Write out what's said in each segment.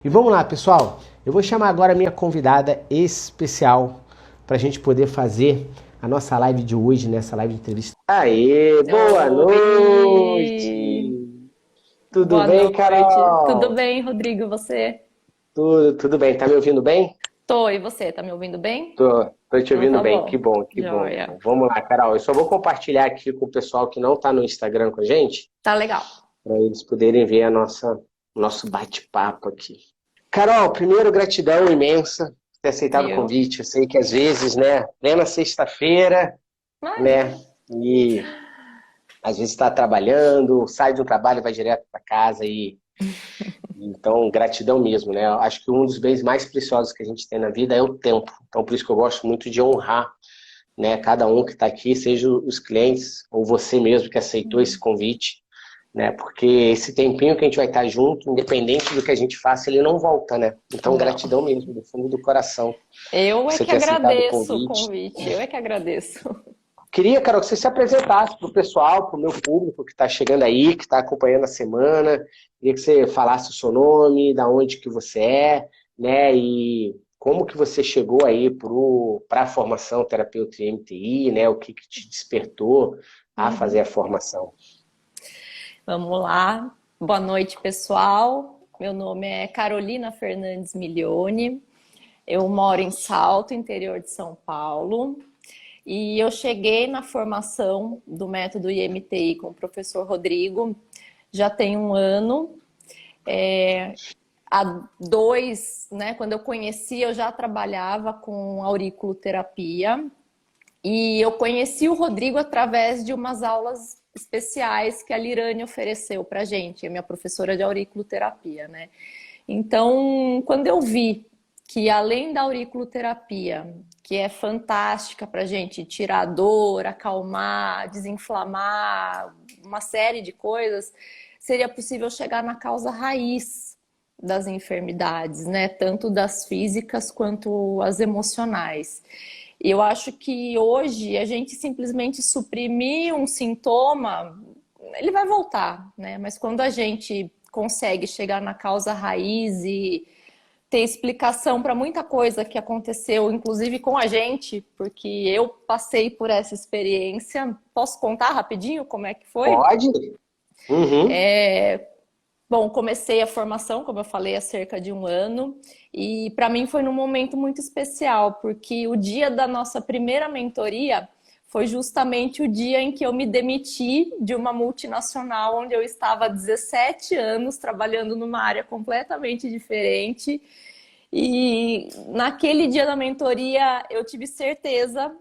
E vamos lá, pessoal. Eu vou chamar agora a minha convidada especial para a gente poder fazer a nossa live de hoje, nessa live de entrevista. Aê, boa Oi! noite! Tudo Boa bem, noite. Tudo Carol? bem, Rodrigo? Você? Tudo bem. Tá me ouvindo bem? Tô, e você? Tá me ouvindo bem? Tô te Então ouvindo tá bem. bom. Que bom, que bom. Joia. Vamos lá, Carol. Eu só vou compartilhar aqui com o pessoal que não está no Instagram com a gente, Tá legal. para eles poderem ver o nosso bate-papo aqui. Carol, primeiro, gratidão imensa por ter aceitado o Eu? convite. Eu sei que às vezes, né, plena sexta-feira, né, Imagina. e às vezes está trabalhando, sai do trabalho e vai direto para casa e então gratidão mesmo, né? Eu acho que um dos bens mais preciosos que a gente tem na vida é o tempo. Então por isso que eu gosto muito de honrar, né, cada um que está aqui, seja os clientes ou você mesmo que aceitou esse convite, né? Porque esse tempinho que a gente vai estar junto, independente do que a gente faça, ele não volta, né? Então Não. gratidão mesmo do fundo do coração Eu por é você que ter aceitado o agradeço o convite. convite. Eu é que agradeço. Queria, Carol, que você se apresentasse para o pessoal, para o meu público que está chegando aí, que está acompanhando a semana. Queria que você falasse o seu nome, da onde que você é, né? E como que você chegou aí para a formação terapeuta em MTI, né? O que que te despertou a fazer Uhum. a formação? Vamos lá. Boa noite, pessoal. Meu nome é Carolina Fernandes Milione. Eu moro em Salto, interior de São Paulo. E eu cheguei na formação do método IMTI com o professor Rodrigo já tem um ano. Há dois, né, quando eu conheci, eu já trabalhava com auriculoterapia. E eu conheci o Rodrigo através de umas aulas especiais que a Lirane ofereceu para gente, a minha professora de auriculoterapia, né? Então, quando eu vi que além da auriculoterapia, que é fantástica para gente tirar a dor, acalmar, desinflamar, uma série de coisas, seria possível chegar na causa raiz das enfermidades, né? Tanto das físicas quanto as emocionais. E eu acho que hoje a gente simplesmente suprimir um sintoma, ele vai voltar, né? Mas quando a gente consegue chegar na causa raiz e ter explicação para muita coisa que aconteceu, inclusive com a gente, porque eu passei por essa experiência. Posso contar rapidinho como é que foi? Pode? Uhum. Bom, comecei a formação, como eu falei, há cerca de um ano, e para mim foi num momento muito especial, porque o dia da nossa primeira mentoria foi justamente o dia em que eu me demiti de uma multinacional onde eu estava há 17 anos trabalhando numa área completamente diferente. E naquele dia da mentoria eu tive certeza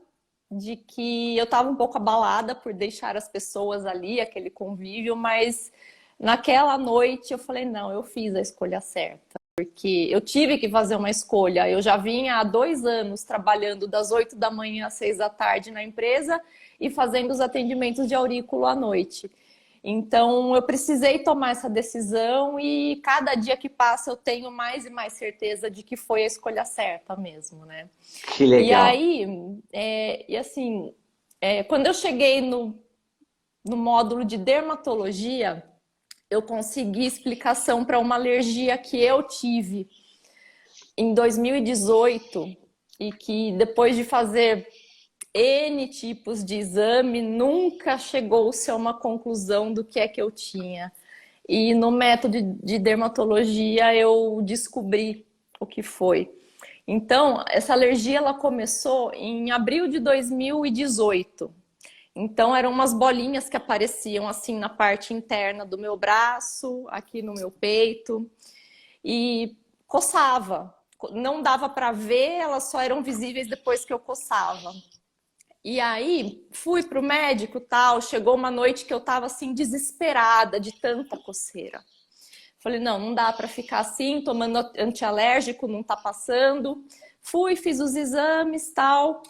de que eu estava um pouco abalada por deixar as pessoas ali, aquele convívio, mas naquela noite eu falei, não, eu fiz a escolha certa. Porque eu tive que fazer uma escolha. Eu já vinha há 2 anos trabalhando das 8 da manhã às 6 da tarde na empresa e fazendo os atendimentos de aurículo à noite. Então eu precisei tomar essa decisão e cada dia que passa eu tenho mais e mais certeza de que foi a escolha certa mesmo, né? Que E legal. aí, quando eu cheguei no módulo de dermatologia, eu consegui explicação para uma alergia que eu tive em 2018 e que depois de fazer N tipos de exame, nunca chegou-se a uma conclusão do que é que eu tinha. E no método de dermatologia eu descobri o que foi. Então, essa alergia ela começou em abril de 2018. Então, eram umas bolinhas que apareciam assim na parte interna do meu braço, aqui no meu peito, e coçava. Não dava para ver, elas só eram visíveis depois que eu coçava. E aí, fui pro médico, tal, chegou uma noite que eu tava assim desesperada de tanta coceira. Falei, não, não dá para ficar assim, tomando antialérgico, não tá passando. Fui, fiz os exames, tal,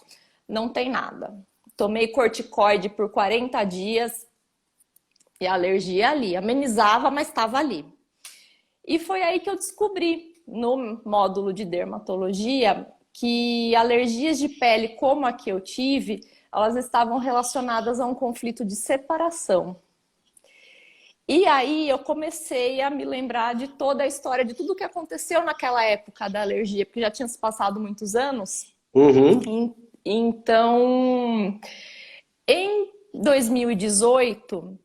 não tem nada. Tomei corticoide por 40 dias e a alergia ali, amenizava, mas estava ali. E foi aí que eu descobri, no módulo de dermatologia, que alergias de pele como a que eu tive, elas estavam relacionadas a um conflito de separação. E aí eu comecei a me lembrar de toda a história, de tudo que aconteceu naquela época da alergia, porque já tinha se passado muitos anos. Uhum. Então, em 2018,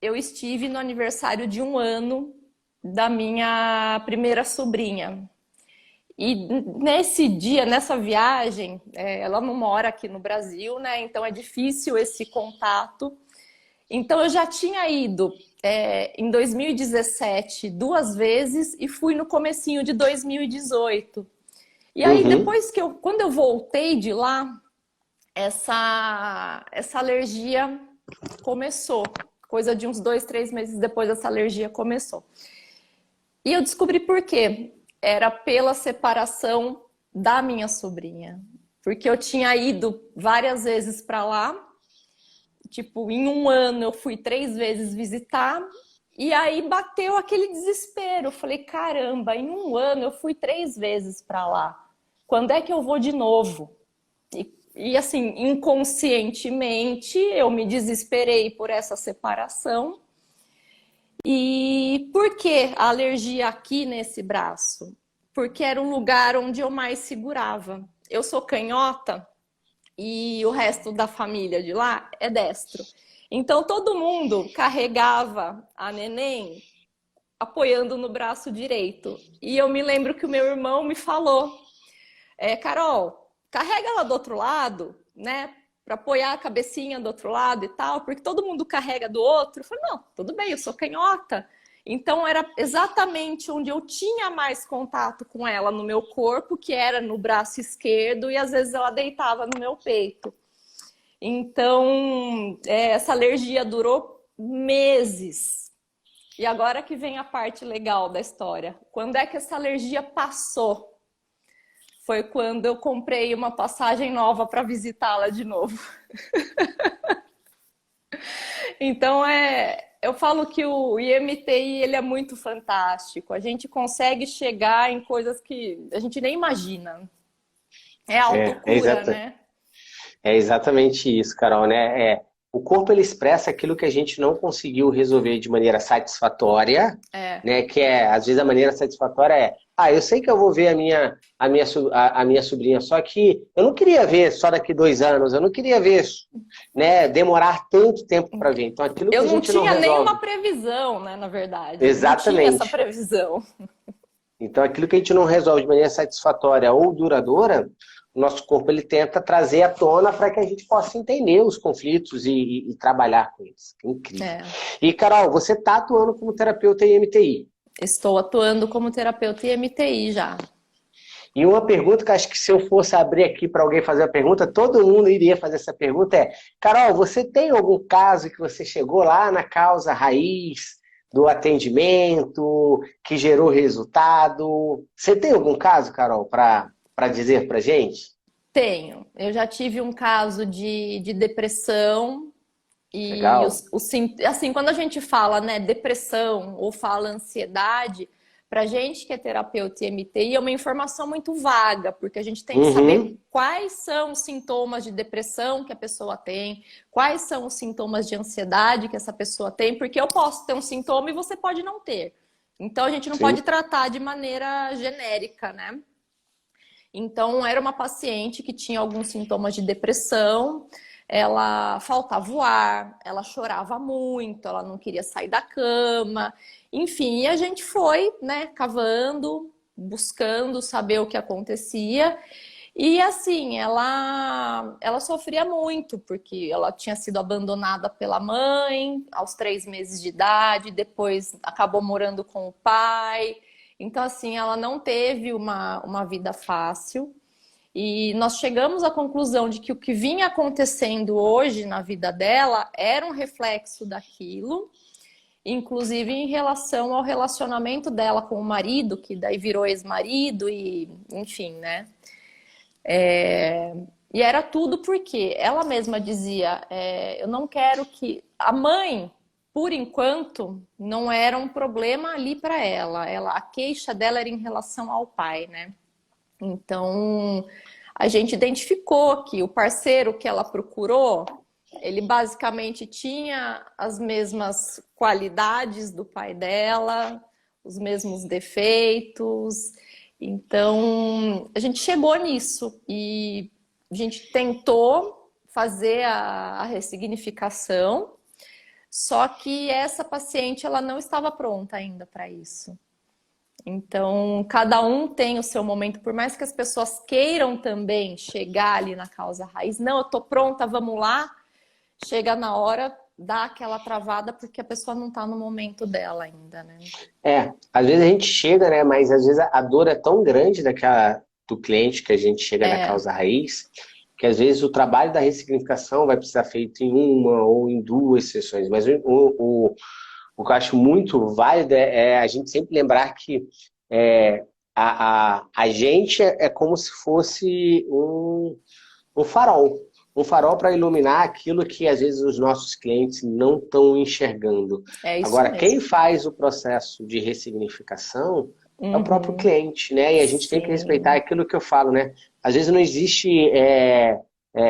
eu estive no aniversário de 1 ano da minha primeira sobrinha. E nesse dia, nessa viagem, ela não mora aqui no Brasil, né? Então é difícil esse contato. Então eu já tinha ido em 2017 2 vezes e fui no comecinho de 2018. E aí Uhum. depois quando eu voltei de lá, essa alergia começou. Coisa de uns 2, 3 meses depois essa alergia começou. E eu descobri por quê. Era pela separação da minha sobrinha. Porque eu tinha ido várias vezes para lá. Tipo, em 1 ano eu fui 3 vezes visitar. E aí bateu aquele desespero. Eu falei, caramba, em 1 ano eu fui 3 vezes para lá. Quando é que eu vou de novo? E assim, inconscientemente, eu me desesperei por essa separação. E por que a alergia aqui nesse braço? Porque era um lugar onde eu mais segurava. Eu sou canhota e o resto da família de lá é destro. Então todo mundo carregava a neném apoiando no braço direito. E eu me lembro que o meu irmão me falou: Carol, carrega ela do outro lado, né? Para apoiar a cabecinha do outro lado e tal, porque todo mundo carrega do outro. Eu falei, não, tudo bem, eu sou canhota. Então era exatamente onde eu tinha mais contato com ela no meu corpo, que era no braço esquerdo, e às vezes ela deitava no meu peito. Então, essa alergia durou meses. E agora que vem a parte legal da história. Quando é que essa alergia passou? Foi quando eu comprei uma passagem nova para visitá-la de novo. Então eu falo que o IMTI ele é muito fantástico. A gente consegue chegar em coisas que a gente nem imagina. É É, é, autocura, exata, né? é exatamente isso, Carol, né? O corpo ele expressa aquilo que a gente não conseguiu resolver de maneira satisfatória, É. né? Que às vezes a maneira satisfatória eu sei que eu vou ver a minha sobrinha, só que eu não queria ver só daqui 2 anos, eu não queria ver, né, demorar tanto tempo para ver. Então aquilo que Eu a não gente não tinha nenhuma resolve. previsão, né, na verdade. Não tinha essa Exatamente. previsão. Então, aquilo que a gente não resolve de maneira satisfatória ou duradoura, o nosso corpo ele tenta trazer à tona para que a gente possa entender os conflitos e trabalhar com eles. Incrível. É. E, Carol, você está atuando como terapeuta em MTI. Estou atuando como terapeuta em MTI já. E uma pergunta que acho que se eu fosse abrir aqui para alguém fazer a pergunta, todo mundo iria fazer essa pergunta Carol, você tem algum caso que você chegou lá na causa raiz do atendimento, que gerou resultado? Você tem algum caso, Carol, para dizer para gente? Tenho. Eu já tive um caso de depressão e Legal. assim, quando a gente fala, né, depressão ou fala ansiedade, para gente que é terapeuta e MTI é uma informação muito vaga, porque a gente tem que saber Uhum, quais são os sintomas de depressão que a pessoa tem, quais são os sintomas de ansiedade que essa pessoa tem, porque eu posso ter um sintoma e você pode não ter. Então a gente não sim. pode tratar de maneira genérica, né? Então, era uma paciente que tinha alguns sintomas de depressão, ela faltava o ar, ela chorava muito, ela não queria sair da cama, enfim, e a gente foi, né, cavando, buscando saber o que acontecia. E assim, ela sofria muito, porque ela tinha sido abandonada pela mãe aos 3 meses de idade, depois acabou morando com o pai. Então, assim, ela não teve uma vida fácil. E nós chegamos à conclusão de que o que vinha acontecendo hoje na vida dela era um reflexo daquilo, inclusive em relação ao relacionamento dela com o marido, que daí virou ex-marido, e enfim, né? E era tudo porque ela mesma dizia: eu não quero que. A mãe, por enquanto, não era um problema ali para ela. A queixa dela era em relação ao pai, né? Então, a gente identificou que o parceiro que ela procurou Ele basicamente tinha as mesmas qualidades do pai dela, os mesmos defeitos. Então, a gente chegou nisso e a gente tentou fazer a ressignificação, só que essa paciente ela não estava pronta ainda para isso. Então, cada um tem o seu momento, por mais que as pessoas queiram também chegar ali na causa raiz, não, eu tô pronta, vamos lá, chega na hora, dá aquela travada porque a pessoa não tá no momento dela ainda, né? Às vezes a gente chega, né? Mas às vezes a dor é tão grande do cliente que a gente chega na causa raiz, que às vezes o trabalho da ressignificação vai precisar feito em uma ou em duas sessões. Mas o que eu acho muito válido é a gente sempre lembrar que a gente é como se fosse um farol. Um farol para iluminar aquilo que às vezes os nossos clientes não estão enxergando. É isso Agora, mesmo. quem faz o processo de ressignificação é o próprio cliente, né? E a gente tem que respeitar aquilo que eu falo, né? Às vezes não existe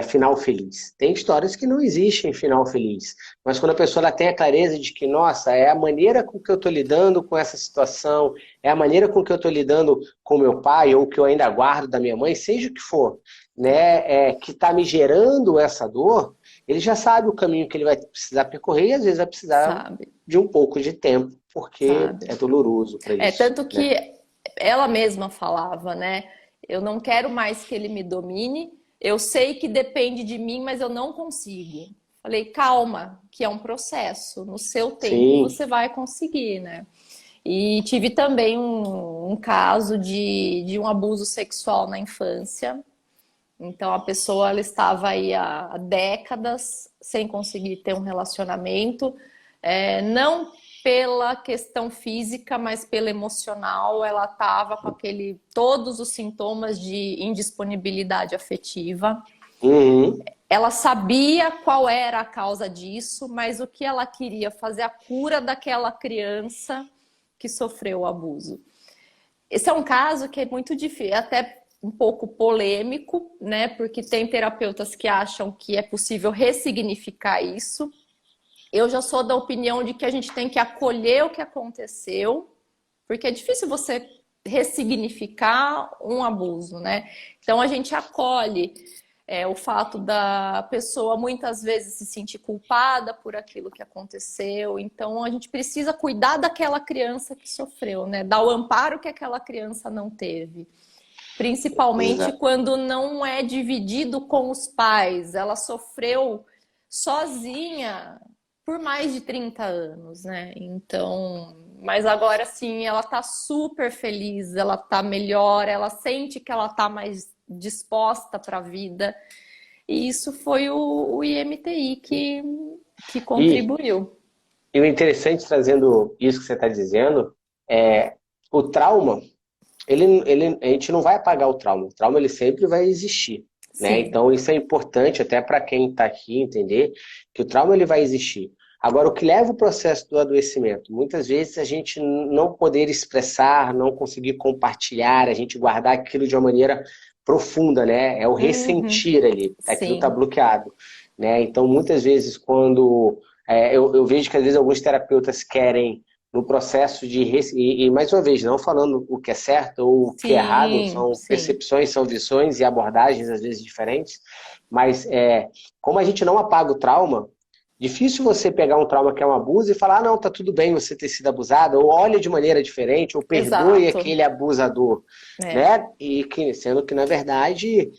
final feliz. Tem histórias que não existem final feliz. Mas quando a pessoa ela tem a clareza de que, nossa, é a maneira com que eu estou lidando com essa situação, é a maneira com que eu estou lidando com meu pai, ou que eu ainda guardo da minha mãe, seja o que for, né, que está me gerando essa dor, ele já sabe o caminho que ele vai precisar percorrer e às vezes vai precisar de um pouco de tempo, porque é doloroso para isso. Tanto que ela mesma falava, né? Eu não quero mais que ele me domine, eu sei que depende de mim, mas eu não consigo. Falei, calma, que é um processo, no seu tempo você vai conseguir, né? E tive também um caso de um abuso sexual na infância. Então a pessoa ela estava aí há décadas sem conseguir ter um relacionamento, não pela questão física, mas pela emocional. Ela estava com todos os sintomas de indisponibilidade afetiva. Ela sabia qual era a causa disso, mas o que ela queria fazer a cura daquela criança que sofreu o abuso. Esse é um caso que é muito difícil, até um pouco polêmico, né? Porque tem terapeutas que acham que é possível ressignificar isso. Eu já sou da opinião de que a gente tem que acolher o que aconteceu, porque é difícil você ressignificar um abuso, né? Então a gente acolhe o fato da pessoa muitas vezes se sentir culpada por aquilo que aconteceu. Então a gente precisa cuidar daquela criança que sofreu, né? Dar o amparo que aquela criança não teve. Principalmente quando não é dividido com os pais. Ela sofreu sozinha por mais de 30 anos, né? Então, mas agora sim, ela tá super feliz, ela tá melhor, ela sente que ela tá mais disposta para a vida. E isso foi o IMTI que contribuiu. E o interessante, trazendo isso que você está dizendo, o trauma, a gente não vai apagar o trauma ele sempre vai existir. Né? Então isso é importante até para quem está aqui entender que o trauma ele vai existir. Agora, o que leva o processo do adoecimento? Muitas vezes a gente não poder expressar, não conseguir compartilhar, a gente guardar aquilo de uma maneira profunda, né? É o ressentir ali, aquilo está bloqueado. Né? Então, muitas vezes, quando eu vejo que às vezes alguns terapeutas querem no processo de... E mais uma vez, não falando o que é certo ou o que é errado, são percepções, são visões e abordagens às vezes diferentes, mas como a gente não apaga o trauma, difícil você pegar um trauma que é um abuso e falar, não, tá tudo bem você ter sido abusada, ou olhe de maneira diferente, ou perdoe aquele abusador, né? E sendo que, na verdade,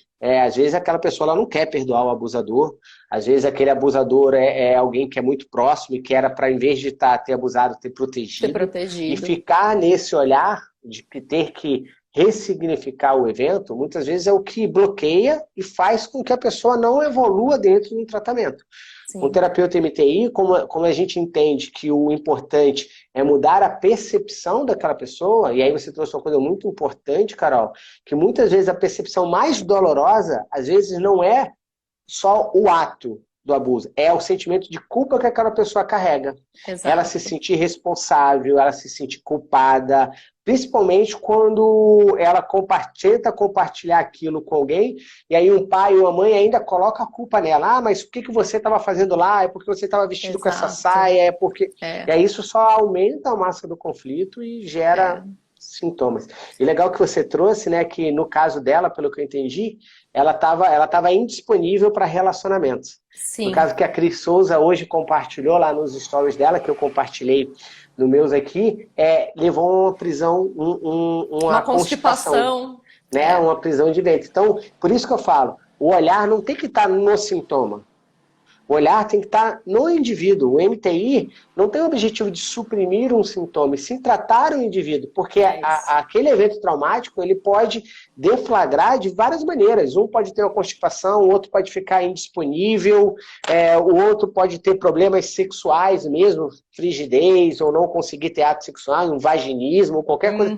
às vezes aquela pessoa ela não quer perdoar o abusador, às vezes aquele abusador é alguém que é muito próximo e que era para, em vez de ter abusado, ter protegido. E ficar nesse olhar de ter que ressignificar o evento, muitas vezes é o que bloqueia e faz com que a pessoa não evolua dentro do tratamento. Com o terapeuta MTI, como a gente entende que o importante é mudar a percepção daquela pessoa, e aí você trouxe uma coisa muito importante, Carol, que muitas vezes a percepção mais dolorosa, às vezes não é só o ato, do abuso, é o sentimento de culpa que aquela pessoa carrega. Exato. Ela se sentir responsável, ela se sentir culpada, principalmente quando ela tenta compartilhar aquilo com alguém, e aí um pai ou uma mãe ainda coloca a culpa nela. Ah, mas o que você estava fazendo lá? É porque você estava vestido com essa saia? É porque... E aí isso só aumenta a massa do conflito e gera sintomas. E legal que você trouxe, né, que no caso dela, pelo que eu entendi, ela tava indisponível para relacionamentos. Sim. No caso que a Cris Souza hoje compartilhou lá nos stories dela, que eu compartilhei no meus aqui, levou a uma prisão, uma constipação, né, uma prisão de ventre. Então, por isso que eu falo, o olhar não tem que estar no sintoma. O olhar tem que estar no indivíduo. O MTI não tem o objetivo de suprimir um sintoma, e sim tratar o indivíduo, porque aquele evento traumático ele pode deflagrar de várias maneiras. Um pode ter uma constipação, o outro pode ficar indisponível, o outro pode ter problemas sexuais mesmo, frigidez, ou não conseguir ter ato sexual, um vaginismo, qualquer coisa.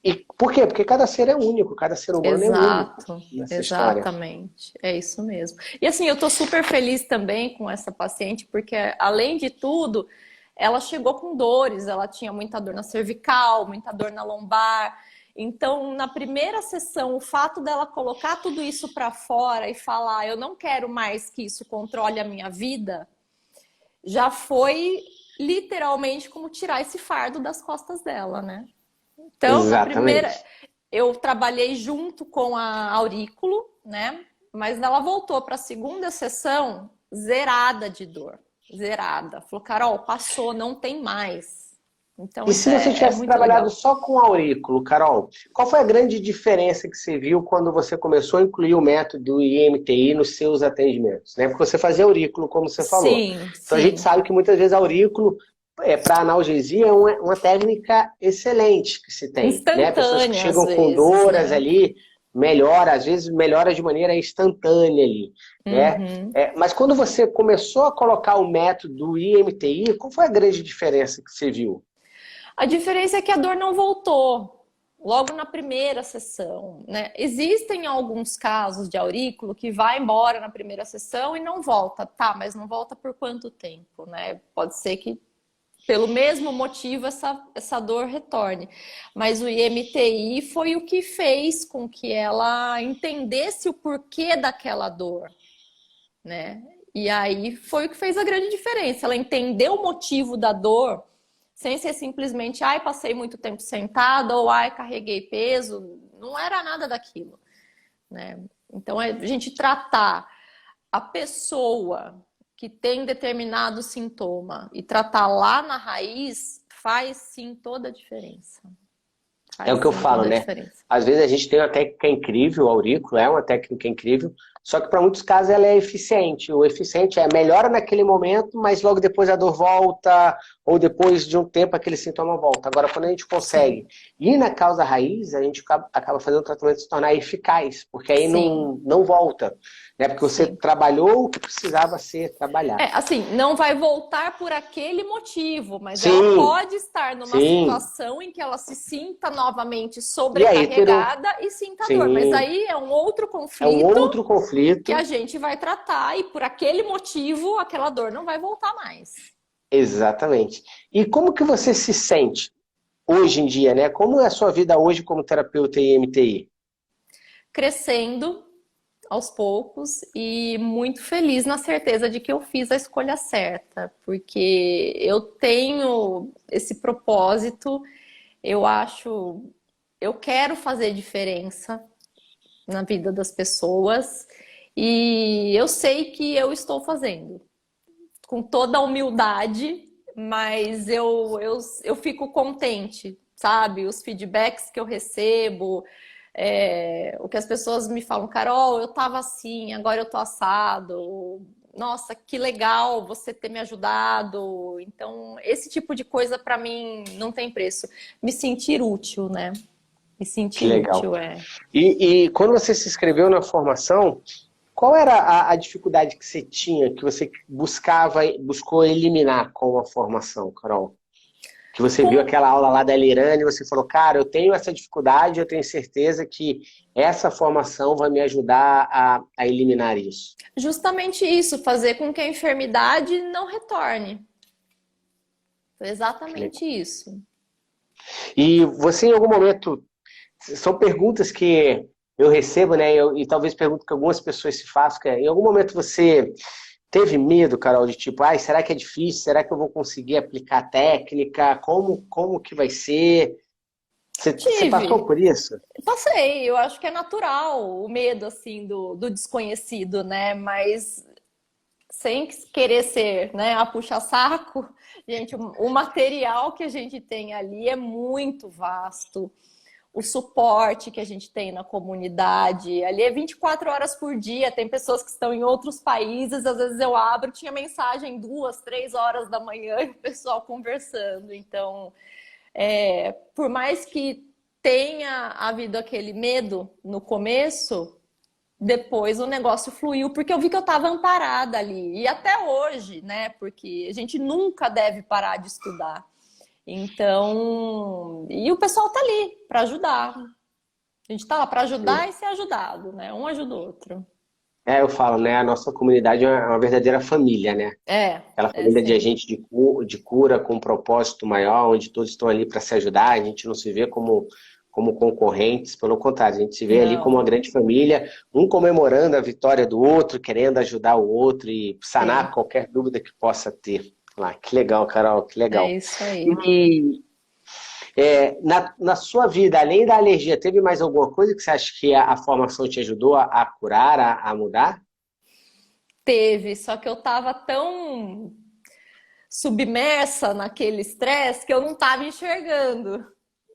E por quê? Porque cada ser é único, cada ser humano é único nessa história. Exatamente, é isso mesmo. E assim, eu tô super feliz também com essa paciente, porque além de tudo, ela chegou com dores, ela tinha muita dor na cervical, muita dor na lombar. Então, na primeira sessão, o fato dela colocar tudo isso para fora e falar, eu não quero mais que isso controle a minha vida, já foi literalmente como tirar esse fardo das costas dela, né? Então, na primeira, eu trabalhei junto com a aurículo, né? Mas ela voltou para a segunda sessão zerada de dor. Zerada. Falou, Carol, passou, não tem mais. Então, e se você tivesse trabalhado só com aurículo, Carol, qual foi a grande diferença que você viu quando você começou a incluir o método IMTI nos seus atendimentos? Né? Porque você fazia aurículo, como você falou. Então a gente sabe que muitas vezes aurículo, para analgesia, é uma técnica excelente que se tem. Né? Pessoas que chegam com dores ali, melhora, às vezes melhora de maneira instantânea ali. Né? Mas quando você começou a colocar o método IMTI, qual foi a grande diferença que você viu? A diferença é que a dor não voltou logo na primeira sessão, né? Existem alguns casos de aurículo que vai embora na primeira sessão e não volta. Tá, mas não volta por quanto tempo, né? Pode ser que pelo mesmo motivo essa dor retorne. Mas o IMTI foi o que fez com que ela entendesse o porquê daquela dor, né? E aí foi o que fez a grande diferença. Ela entendeu o motivo da dor, sem ser simplesmente, ai, passei muito tempo sentada, ou ai, carreguei peso. Não era nada daquilo, né? Então, a gente tratar a pessoa que tem determinado sintoma e tratar lá na raiz faz sim toda a diferença. É o que eu falo, né? Às vezes a gente tem uma técnica incrível, o aurículo é uma técnica incrível, só que para muitos casos ela é eficiente. O eficiente melhora naquele momento, mas logo depois a dor volta, ou depois de um tempo aquele sintoma volta. Agora, quando a gente consegue ir na causa raiz, a gente acaba fazendo o tratamento se tornar eficaz, porque aí não volta. Né? Porque você trabalhou o que precisava ser trabalhado. Assim, não vai voltar por aquele motivo, mas ela pode estar numa situação em que ela se sinta novamente sobrecarregada e sinta dor. Mas aí é um outro conflito que a gente vai tratar e por aquele motivo aquela dor não vai voltar mais. Exatamente. E como que você se sente hoje em dia, né? Como é a sua vida hoje como terapeuta IMTI? Crescendo aos poucos e muito feliz na certeza de que eu fiz a escolha certa, porque eu tenho esse propósito, eu quero fazer diferença na vida das pessoas e eu sei que eu estou fazendo com toda a humildade, mas eu fico contente, sabe? Os feedbacks que eu recebo, o que as pessoas me falam, Carol, eu tava assim, agora eu tô assado, nossa, que legal você ter me ajudado. Então, esse tipo de coisa para mim não tem preço. Me sentir útil, né? Me sentir útil, E quando você se inscreveu na formação, qual era a dificuldade que você tinha, que você buscou eliminar com a formação, Carol? Que você viu Com- aquela aula lá da Elirane e você falou, cara, eu tenho essa dificuldade, eu tenho certeza que essa formação vai me ajudar a eliminar isso. Justamente isso, fazer com que a enfermidade não retorne. Foi Que legal. exatamente isso. E você, em algum momento, são perguntas que eu recebo, né? E talvez perguntas que algumas pessoas se façam, que é, em algum momento você teve medo, Carol, de tipo, ai, será que é difícil? Será que eu vou conseguir aplicar a técnica? Como que vai ser? Você passou Tive, por isso? passei, eu acho que é natural o medo, assim, do desconhecido, né? Mas sem querer ser, né, a puxa-saco, gente, o material que a gente tem ali é muito vasto. O suporte que a gente tem na comunidade, ali é 24 horas por dia, tem pessoas que estão em outros países, às vezes eu abro, tinha mensagem 2, 3 horas da manhã e o pessoal conversando. Então, por mais que tenha havido aquele medo no começo, depois o negócio fluiu, porque eu vi que eu estava amparada ali. E até hoje, né? Porque a gente nunca deve parar de estudar. Então, e o pessoal tá ali para ajudar. A gente tá lá para ajudar e ser ajudado, né? Um ajuda o outro. É, eu falo, né? A nossa comunidade é uma verdadeira família, né? Aquela É família de sim. agente de cura com um propósito maior, onde todos estão ali para se ajudar, a gente não se vê como concorrentes, pelo contrário, a gente se vê ali como uma Não, grande família, um comemorando a vitória do outro, querendo ajudar o outro e sanar sim. qualquer dúvida que possa ter. Ah, que legal, Carol, que É legal. isso aí. E na sua vida, além da alergia, teve mais alguma coisa que você acha que a formação te ajudou a curar, a mudar? Teve, só que eu tava tão submersa naquele estresse que eu não tava enxergando.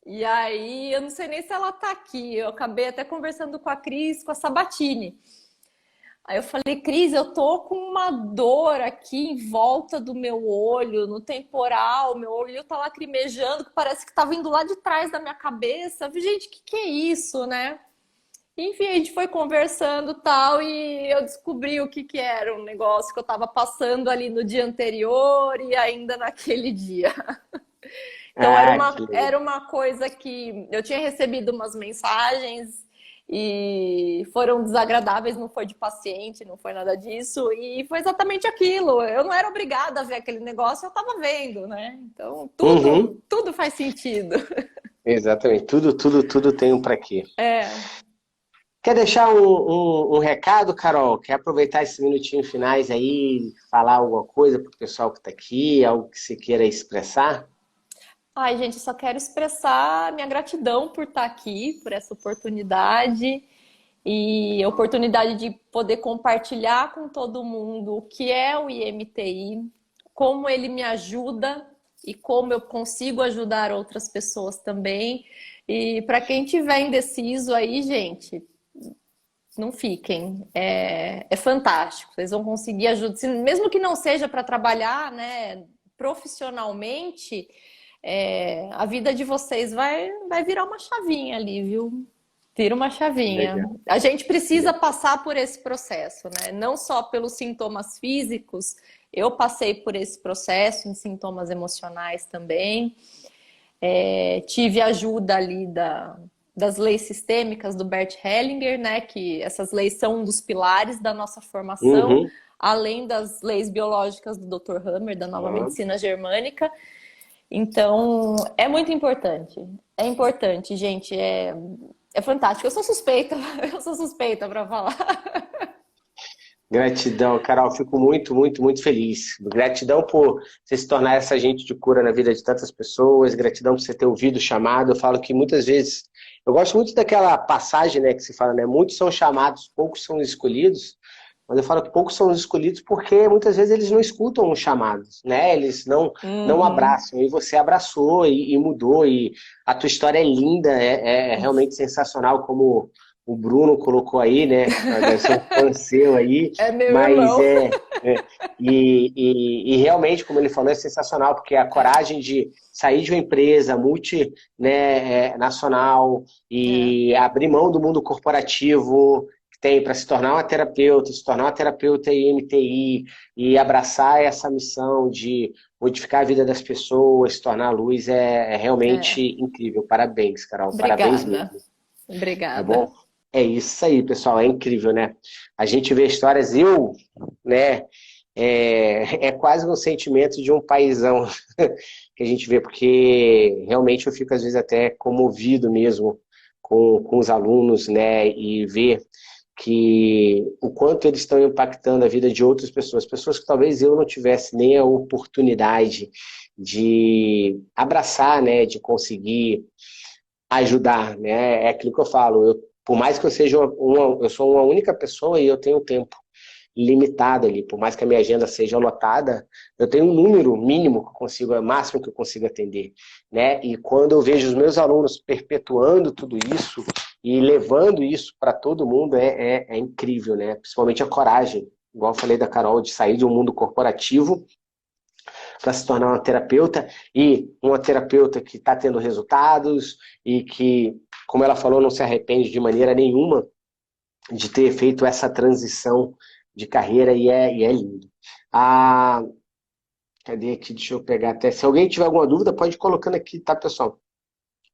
E aí, eu não sei nem se ela tá aqui. Eu acabei até conversando com a Cris, com a Sabatini. Aí eu falei, Cris, eu tô com uma dor aqui em volta do meu olho, no temporal, meu olho tá lacrimejando, que parece que tá vindo lá de trás da minha cabeça. Eu falei, gente, o que que é isso, né? Enfim, a gente foi conversando e tal, e eu descobri o que que era um negócio que eu tava passando ali no dia anterior e ainda naquele dia. Então Ah, que legal. era uma coisa que eu tinha recebido umas mensagens e foram desagradáveis, não foi de paciente, não foi nada disso, e foi exatamente aquilo. Eu não era obrigada a ver aquele negócio, eu estava vendo, né? Então Uhum, tudo faz sentido. exatamente. Tudo tem um para quê. É. Quer deixar um recado, Carol? Quer aproveitar esses minutinhos finais aí, falar alguma coisa para o pessoal que está aqui, algo que você queira expressar? Ai, gente, eu só quero expressar minha gratidão por estar aqui, por essa oportunidade e a oportunidade de poder compartilhar com todo mundo o que é o IMTI, como ele me ajuda e como eu consigo ajudar outras pessoas também. E para quem tiver indeciso aí, gente, não fiquem. É fantástico. Vocês vão conseguir ajuda, mesmo que não seja para trabalhar, né, profissionalmente, a vida de vocês vai virar uma chavinha ali, viu? Vira uma chavinha. Legal. A gente precisa passar por esse processo, né? Não só pelos sintomas físicos, eu passei por esse processo em sintomas emocionais também. Tive ajuda ali das leis sistêmicas do Bert Hellinger, né? Que essas leis são um dos pilares da nossa formação, Uhum. além das leis biológicas do Dr. Hammer, da nova Uhum. medicina germânica. Então, é muito importante. É importante, gente. É fantástico. Eu sou suspeita, eu sou suspeita para falar. Gratidão, Carol. Fico muito feliz. Gratidão por você se tornar essa agente de cura na vida de tantas pessoas. Gratidão por você ter ouvido o chamado. Eu falo que muitas vezes. Eu gosto muito daquela passagem, né, que se fala, né? Muitos são chamados, poucos são escolhidos. Mas eu falo que poucos são escolhidos porque muitas vezes eles não escutam os chamados, né? Eles não Uhum. abraçam. E você abraçou e mudou. E a tua história é linda, é realmente sensacional, como o Bruno colocou aí, né? Deve ser um fã seu aí, É meu mas irmão. e realmente, como ele falou, é sensacional, porque a coragem de sair de uma empresa multinacional É, e abrir mão do mundo corporativo que tem para se tornar uma terapeuta, se tornar uma terapeuta IMTI e abraçar essa missão de modificar a vida das pessoas, se tornar luz, é realmente É. incrível. Parabéns, Carol, parabéns Obrigada. mesmo. Tá Obrigada. bom? É isso aí, pessoal, é incrível, né? A gente vê histórias, né, é quase um sentimento de um paizão que a gente vê, porque realmente eu fico às vezes até comovido mesmo com os alunos, né, e ver que o quanto eles estão impactando a vida de outras pessoas, pessoas que talvez eu não tivesse nem a oportunidade de abraçar, né, de conseguir ajudar, né? É aquilo que eu falo. Por mais que eu seja eu sou uma única pessoa e eu tenho tempo limitado ali, por mais que a minha agenda seja lotada, eu tenho um número mínimo que eu consigo, máximo que eu consigo atender, né? E quando eu vejo os meus alunos perpetuando tudo isso e levando isso para todo mundo, é incrível, né? Principalmente a coragem, igual eu falei da Carol, de sair de um mundo corporativo para se tornar uma terapeuta, e uma terapeuta que está tendo resultados e que, como ela falou, não se arrepende de maneira nenhuma de ter feito essa transição de carreira, e é lindo. Ah, cadê aqui? Deixa eu pegar até. Se alguém tiver alguma dúvida, pode ir colocando aqui, tá, pessoal?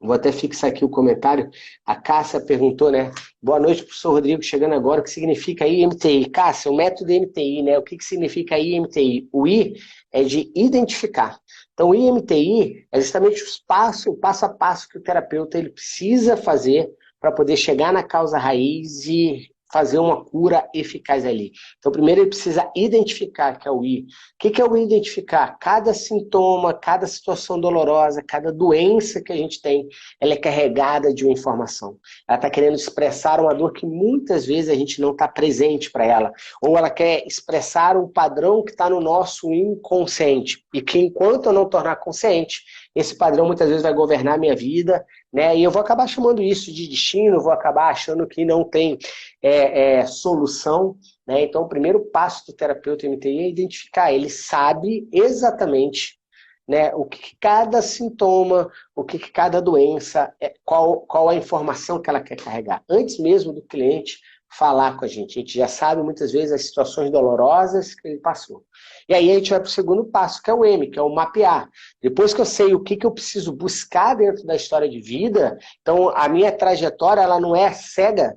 Vou até fixar aqui o comentário. A Cássia perguntou, né? Boa noite, professor Rodrigo, chegando agora. O que significa IMTI? Cássia, o método IMTI, né? O que significa IMTI? O I é de identificar. Então, o IMTI é justamente o passo a passo que o terapeuta ele precisa fazer para poder chegar na causa raiz e fazer uma cura eficaz ali. Então, primeiro ele precisa identificar, que é o I. O que é o identificar? Cada sintoma, cada situação dolorosa, cada doença que a gente tem, ela é carregada de uma informação. Ela está querendo expressar uma dor que muitas vezes a gente não está presente para ela. Ou ela quer expressar um padrão que está no nosso inconsciente. E que enquanto eu não tornar consciente, esse padrão muitas vezes vai governar a minha vida, né? E eu vou acabar chamando isso de destino, vou acabar achando que não tem solução, né? Então, o primeiro passo do terapeuta MTI é identificar. Ele sabe exatamente, né, o que cada sintoma, o que cada doença, qual a informação que ela quer carregar. Antes mesmo do cliente falar com a gente já sabe muitas vezes as situações dolorosas que ele passou. E aí a gente vai para o segundo passo, que é o M, que é o mapear. Depois que eu sei o que eu preciso buscar dentro da história de vida, então a minha trajetória ela não é cega,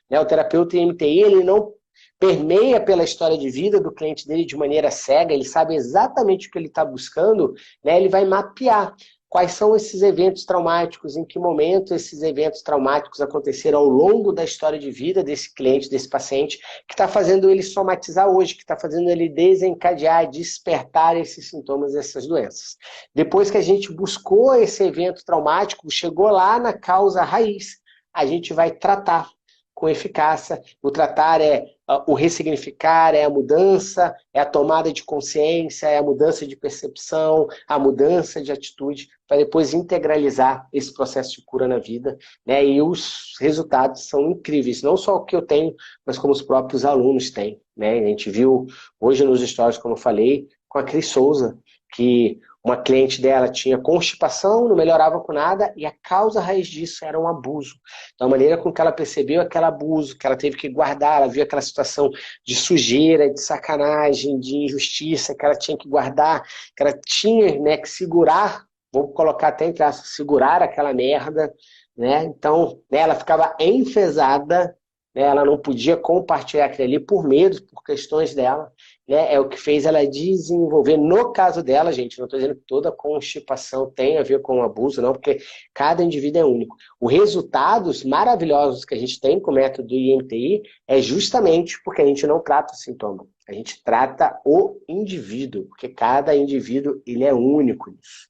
né? O terapeuta em MTI, ele não permeia pela história de vida do cliente dele de maneira cega, ele sabe exatamente o que ele está buscando, né? Ele vai mapear quais são esses eventos traumáticos, em que momento esses eventos traumáticos aconteceram ao longo da história de vida desse cliente, desse paciente, que está fazendo ele somatizar hoje, que está fazendo ele desencadear, despertar esses sintomas, essas doenças. Depois que a gente buscou esse evento traumático, chegou lá na causa raiz, a gente vai tratar com eficácia. O tratar é o ressignificar, é a mudança, é a tomada de consciência, é a mudança de percepção, a mudança de atitude, para depois integralizar esse processo de cura na vida, né? E os resultados são incríveis, não só o que eu tenho, mas como os próprios alunos têm, né? A gente viu hoje nos stories, como eu falei, com a Cris Souza, que uma cliente dela tinha constipação, não melhorava com nada, e a causa raiz disso era um abuso. Então, a maneira com que ela percebeu aquele abuso, que ela teve que guardar, ela viu aquela situação de sujeira, de sacanagem, de injustiça, que ela tinha que guardar, que ela tinha, né, que segurar, vou colocar até entre aspas, segurar aquela merda, né? Então, né, ela ficava enfesada, né, ela não podia compartilhar aquilo ali por medo, por questões dela, né, é o que fez ela desenvolver. No caso dela, gente, não estou dizendo que toda constipação tem a ver com abuso, não, porque cada indivíduo é único. Os resultados maravilhosos que a gente tem com o método IMTI é justamente porque a gente não trata o sintoma, a gente trata o indivíduo, porque cada indivíduo ele é único nisso.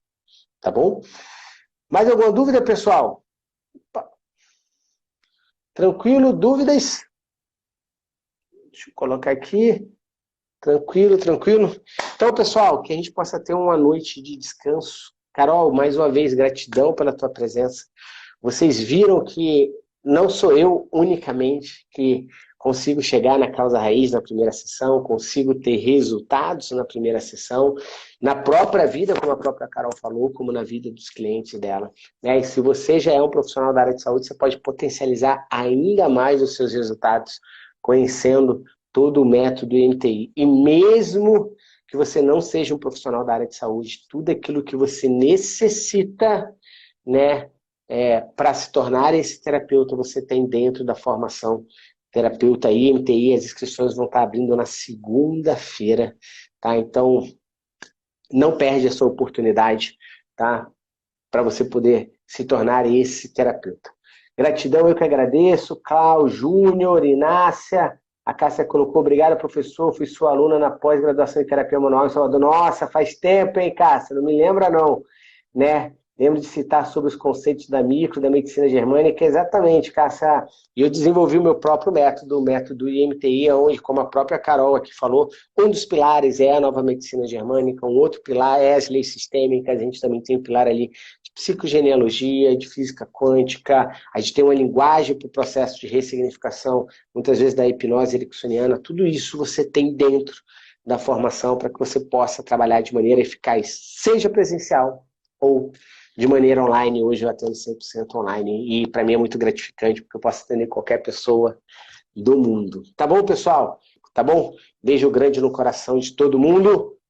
Tá bom? Mais alguma dúvida, pessoal? Tranquilo? Dúvidas? Deixa eu colocar aqui. Tranquilo, tranquilo. Então, pessoal, que a gente possa ter uma noite de descanso. Carol, mais uma vez, gratidão pela tua presença. Vocês viram que não sou eu unicamente que consigo chegar na causa raiz na primeira sessão, consigo ter resultados na primeira sessão, na própria vida, como a própria Carol falou, como na vida dos clientes dela, né? E se você já é um profissional da área de saúde, você pode potencializar ainda mais os seus resultados, conhecendo todo o método MTI. E mesmo que você não seja um profissional da área de saúde. Tudo aquilo que você necessita, né, para se tornar esse terapeuta, você tem dentro da formação terapeuta IMTI. As inscrições vão estar abrindo na segunda-feira, tá? Então, não perde essa oportunidade, tá? Para você poder se tornar esse terapeuta. Gratidão, eu que agradeço. Cláudio, Júnior, Inácia, a Cássia colocou, obrigada, professor, fui sua aluna na pós-graduação em terapia manual em Salvador. Nossa, faz tempo, hein, Cássia? Não me lembra, não, né? Lembro de citar sobre os conceitos da micro, da medicina germânica, exatamente, Cássia. E eu desenvolvi o meu próprio método, o método IMTI, onde, como a própria Carol aqui falou, um dos pilares é a nova medicina germânica, um outro pilar é as leis sistêmicas, a gente também tem um pilar ali de psicogenealogia, de física quântica, a gente tem uma linguagem para o processo de ressignificação, muitas vezes da hipnose ericksoniana, tudo isso você tem dentro da formação para que você possa trabalhar de maneira eficaz, seja presencial ou de maneira online. Hoje eu atendo 100% online e para mim é muito gratificante porque eu posso atender qualquer pessoa do mundo. Tá bom, pessoal? Tá bom? Beijo grande no coração de todo mundo.